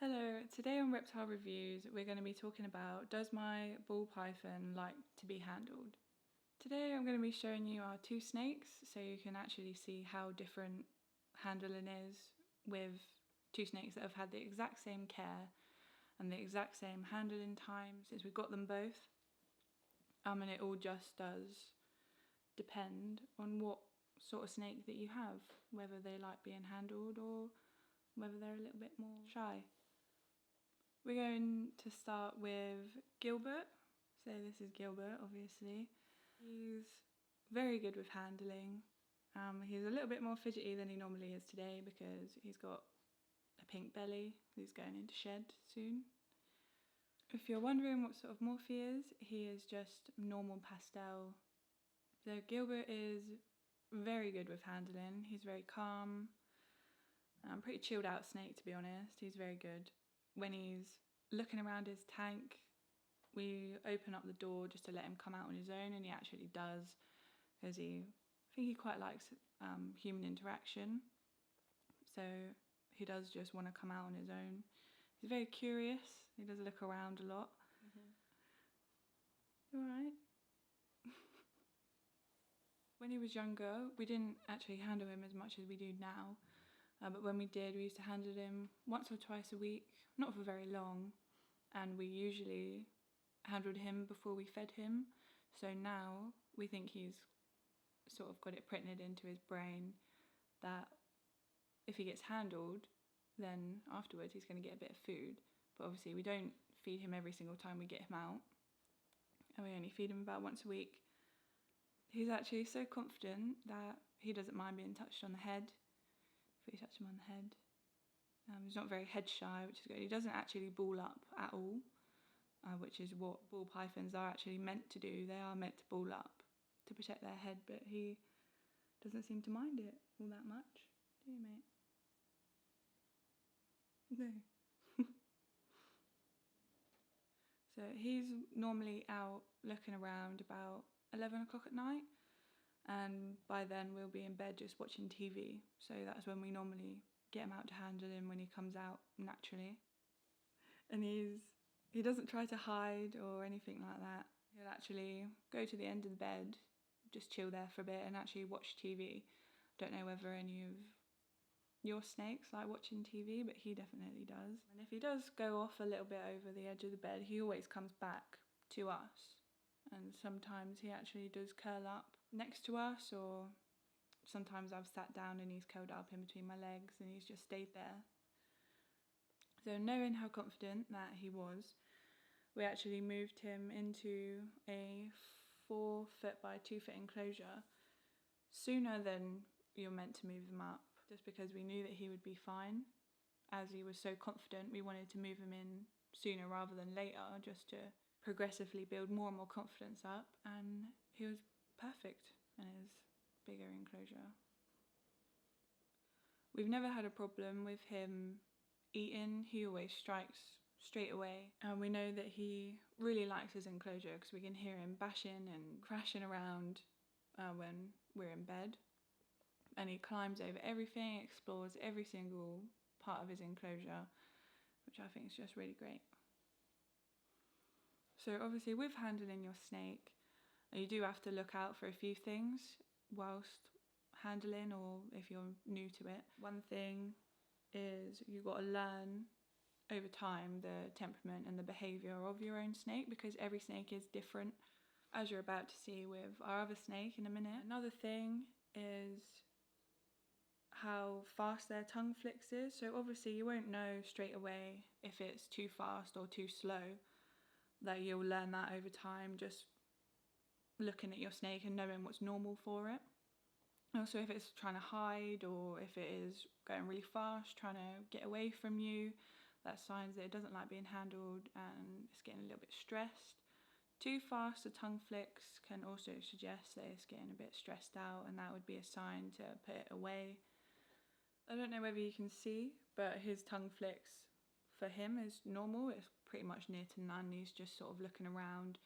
Hello, today on Reptile Reviews we're going to be talking about, does my ball python like to be handled? Today I'm going to be showing you our two snakes so you can actually see how different handling is with two snakes that have had the exact same care and the exact same handling time since we got them both. And it all just does depend on what sort of snake that you have, whether they like being handled or whether they're a little bit more shy. We're going to start with Gilbert. So this is Gilbert, obviously. He's very good with handling. He's a little bit more fidgety than he normally is today because he's got a pink belly. He's going into shed soon. If you're wondering what sort of morph he is just normal pastel. So Gilbert is very good with handling. He's very calm. Pretty chilled out snake, to be honest. He's very good. When he's looking around his tank, we open up the door just to let him come out on his own, and he actually does, because I think he quite likes human interaction. So he does just want to come out on his own. He's very curious. He does look around a lot. You alright? When he was younger, we didn't actually handle him as much as we do now. But when we did, we used to handle him once or twice a week, not for very long, and we usually handled him before we fed him. So now we think he's sort of got it printed into his brain that if he gets handled, then afterwards he's going to get a bit of food. But obviously we don't feed him every single time we get him out, and we only feed him about once a week. He's actually so confident that he doesn't mind being touched on the head. If we touch him on the head. He's not very head shy, which is good. He doesn't actually ball up at all, which is what ball pythons are actually meant to do. They are meant to ball up to protect their head, but he doesn't seem to mind it all that much. Do you, mate? No. So he's normally out looking around about 11 o'clock at night, and by then we'll be in bed just watching TV. So that's when we normally get him out to handle him, when he comes out naturally. And he doesn't try to hide or anything like that. He'll actually go to the end of the bed, just chill there for a bit and actually watch TV. Don't know whether any of your snakes like watching TV, but he definitely does. And if he does go off a little bit over the edge of the bed, he always comes back to us. And sometimes he actually does curl up next to us, or sometimes I've sat down and he's curled up in between my legs and he's just stayed there. So knowing how confident that he was, we actually moved him into a 4 foot by 2 foot enclosure sooner than you're meant to move him up, just because we knew that he would be fine. As he was so confident, we wanted to move him in sooner rather than later, just to progressively build more and more confidence up, and he was perfect in his bigger enclosure. We've never had a problem with him eating. He always strikes straight away, and we know that he really likes his enclosure because we can hear him bashing and crashing around when we're in bed, and he climbs over everything, explores every single part of his enclosure, which I think is just really great. So obviously with handling your snake, you do have to look out for a few things whilst handling, or if you're new to it. One thing is you've got to learn over time the temperament and the behaviour of your own snake, because every snake is different, as you're about to see with our other snake in a minute. Another thing is how fast their tongue flicks is. So obviously you won't know straight away if it's too fast or too slow. That you'll learn that over time, just looking at your snake and knowing what's normal for it. Also, if it's trying to hide or if it is going really fast, trying to get away from you, that's signs that it doesn't like being handled and it's getting a little bit stressed. Too fast the tongue flicks can also suggest that it's getting a bit stressed out, and that would be a sign to put it away. I don't know whether you can see, but his tongue flicks for him is normal. It's pretty much near to none. He's just sort of looking around.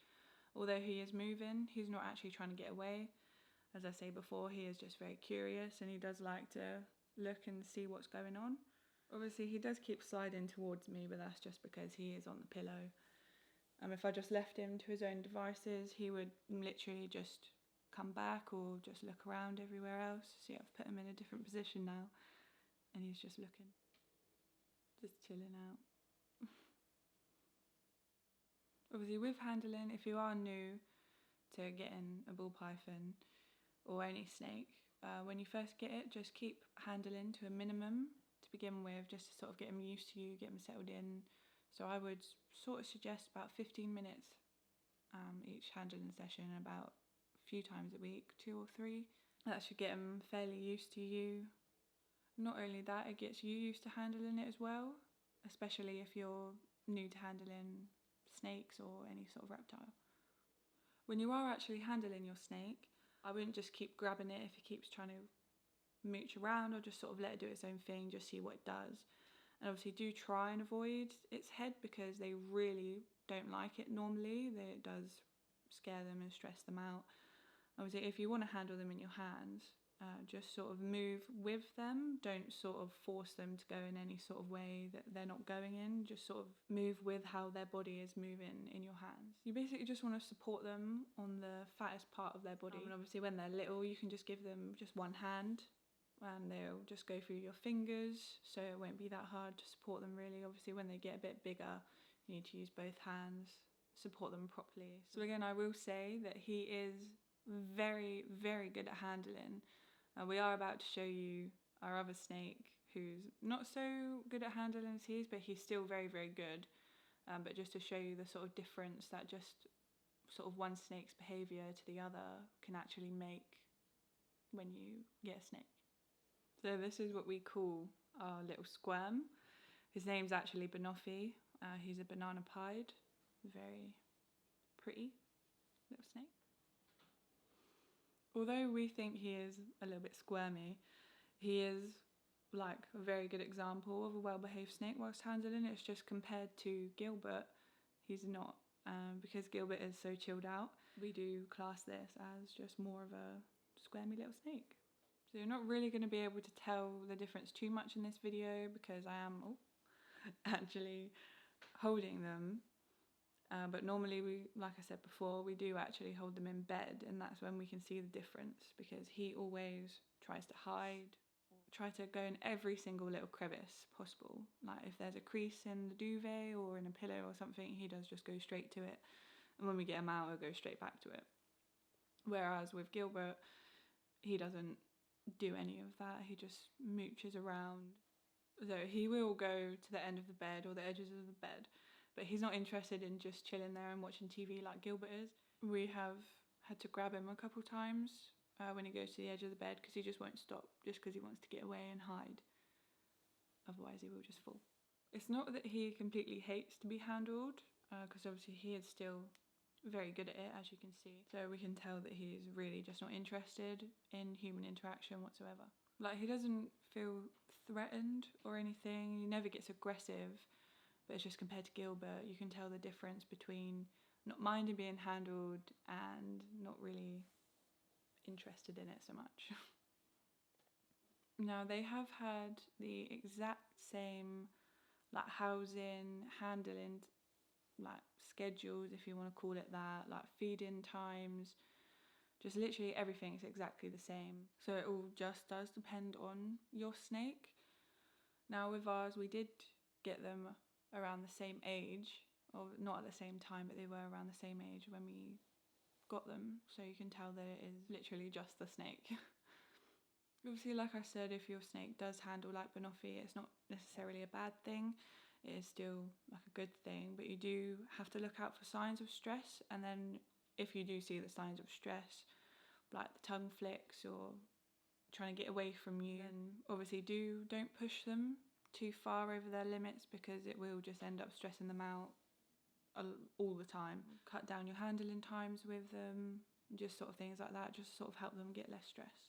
Although he is moving, he's not actually trying to get away. As I say before, he is just very curious and he does like to look and see what's going on. Obviously he does keep sliding towards me, but that's just because he is on the pillow. If I just left him to his own devices, he would literally just come back or just look around everywhere else. See, I've put him in a different position now and he's just looking, just chilling out. Obviously with handling, if you are new to getting a ball python or any snake, when you first get it, just keep handling to a minimum to begin with, just to sort of get them used to you, get them settled in. So I would sort of suggest about 15 minutes each handling session, about a few times a week, 2 or 3. That should get them fairly used to you. Not only that, it gets you used to handling it as well, especially if you're new to handling snakes or any sort of reptile. When you are actually handling your snake, I wouldn't just keep grabbing it if it keeps trying to mooch around, or just sort of let it do its own thing, just see what it does. And obviously do try and avoid its head, because they really don't like it normally. It does scare them and stress them out. Obviously if you want to handle them in your hands, just sort of move with them. Don't sort of force them to go in any sort of way that they're not going in. Just sort of move with how their body is moving in your hands. You basically just want to support them on the fattest part of their body. And obviously when they're little, you can just give them just one hand and they'll just go through your fingers, so it won't be that hard to support them really. Obviously when they get a bit bigger, you need to use both hands, support them properly. So again, I will say that he is very, very good at handling. We are about to show you our other snake who's not so good at handling as he is, but he's still very, very good. But just to show you the sort of difference that just sort of one snake's behaviour to the other can actually make when you get a snake. So this is what we call our little squirm. His name's actually Banoffee. He's a banana pied, very pretty little snake. Although we think he is a little bit squirmy, he is like a very good example of a well-behaved snake whilst handling. It's just compared to Gilbert, he's not, because Gilbert is so chilled out. We do class this as just more of a squirmy little snake. So you're not really going to be able to tell the difference too much in this video, because I am actually holding them. But normally, like I said before, we do actually hold them in bed, and that's when we can see the difference, because he always tries to hide, try to go in every single little crevice possible. Like if there's a crease in the duvet or in a pillow or something, he does just go straight to it. And when we get him out, he'll go straight back to it. Whereas with Gilbert, he doesn't do any of that. He just mooches around. So he will go to the end of the bed or the edges of the bed, but he's not interested in just chilling there and watching TV like Gilbert is. We have had to grab him a couple times when he goes to the edge of the bed, because he just won't stop, just because he wants to get away and hide. Otherwise he will just fall. It's not that he completely hates to be handled, because obviously he is still very good at it, as you can see. So we can tell that he's really just not interested in human interaction whatsoever. Like, he doesn't feel threatened or anything. He never gets aggressive. But it's just compared to Gilbert, you can tell the difference between not minding being handled and not really interested in it so much. Now, they have had the exact same like housing, handling, like schedules, if you want to call it that, like feeding times, just literally everything is exactly the same. So it all just does depend on your snake. Now with ours, we did get them around the same age, or not at the same time, but they were around the same age when we got them, so you can tell that it is literally just the snake. Obviously, like I said, if your snake does handle like Banoffee, it's not necessarily a bad thing. It is still like a good thing, but you do have to look out for signs of stress. And then if you do see the signs of stress, like the tongue flicks or trying to get away from you, and obviously don't push them too far over their limits, because it will just end up stressing them out all the time. Cut down your handling times with them, just sort of things like that, just sort of help them get less stressed.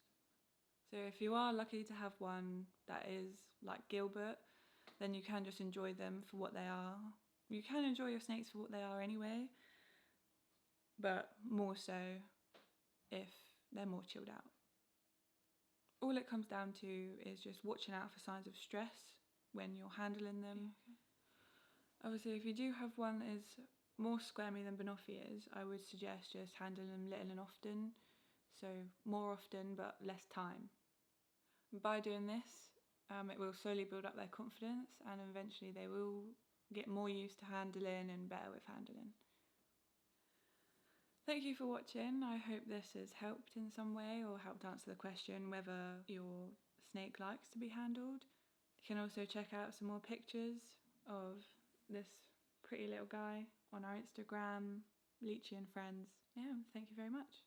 So if you are lucky to have one that is like Gilbert, then you can just enjoy them for what they are. You can enjoy your snakes for what they are anyway, but more so if they're more chilled out. All it comes down to is just watching out for signs of stress when you're handling them. Obviously, if you do have one that is more squirmy than Banoffee is, I would suggest just handling them little and often, so more often but less time. And by doing this, it will slowly build up their confidence, and eventually they will get more used to handling and better with handling. Thank you for watching. I hope this has helped in some way or helped answer the question whether your snake likes to be handled. You can also check out some more pictures of this pretty little guy on our Instagram, Leechy and Friends. Yeah, thank you very much.